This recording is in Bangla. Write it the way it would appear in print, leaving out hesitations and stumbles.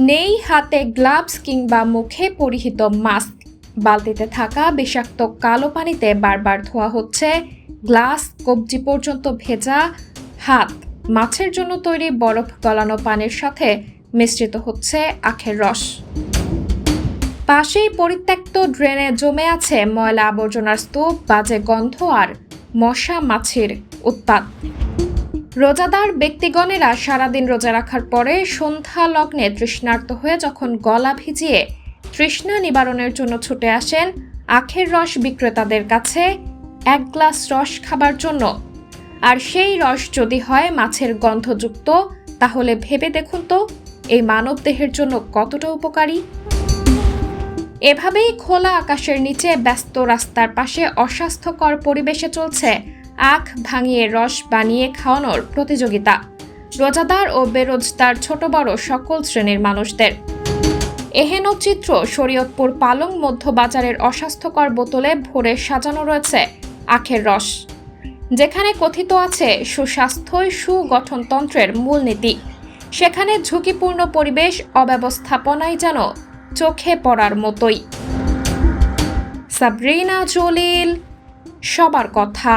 নেই হাতে গ্লাভস কিংবা মুখে পরিহিত মাস্ক। বালতিতে থাকা বিষাক্ত কালো পানিতে বারবার ধোয়া হচ্ছে গ্লাস, কবজি পর্যন্ত ভেজা হাত। মাছের জন্য তৈরি বরফ গলানো পানির সাথে মিশ্রিত হচ্ছে আখের রস। পাশেই পরিত্যক্ত ড্রেনে জমে আছে ময়লা আবর্জনার স্তূপ, বাজে গন্ধ আর মশা মাছির উৎপাত। রোজাদার ব্যক্তিগণেরা সারাদিন রোজা রাখার পরে সন্ধ্যা লগ্নে তৃষ্ণার্ত হয়ে যখন গলা ভিজিয়ে তৃষ্ণা নিবারণের জন্য ছুটে আসেন আখের রস বিক্রেতাদের কাছে এক গ্লাস রস খাবার জন্য, আর সেই রস যদি হয় মাছের গন্ধযুক্ত, তাহলে ভেবে দেখুন তো এই মানবদেহের জন্য কতটা উপকারী। এভাবেই খোলা আকাশের নিচে ব্যস্ত রাস্তার পাশে অস্বাস্থ্যকর পরিবেশে চলছে আখ ভাঙিয়ে রস বানিয়ে খাওয়ানোর প্রতিযোগিতা রোজাদার ও বেরোজগার ছোট বড় সকল শ্রেণীর মানুষদের। এহেন চিত্র শরীয়তপুর পালং মধ্য বাজারের অস্বাস্থ্যকর বোতলে ভরে সাজানো রয়েছে আখের রস, যেখানে কথিত আছে সুস্বাস্থ্যই সুগঠনতন্ত্রের মূলনীতি, সেখানে ঝুঁকিপূর্ণ পরিবেশ অব্যবস্থাপনাই যেন চোখে পড়ার মতোই। সাবরিনা জলিল, সবার কথা।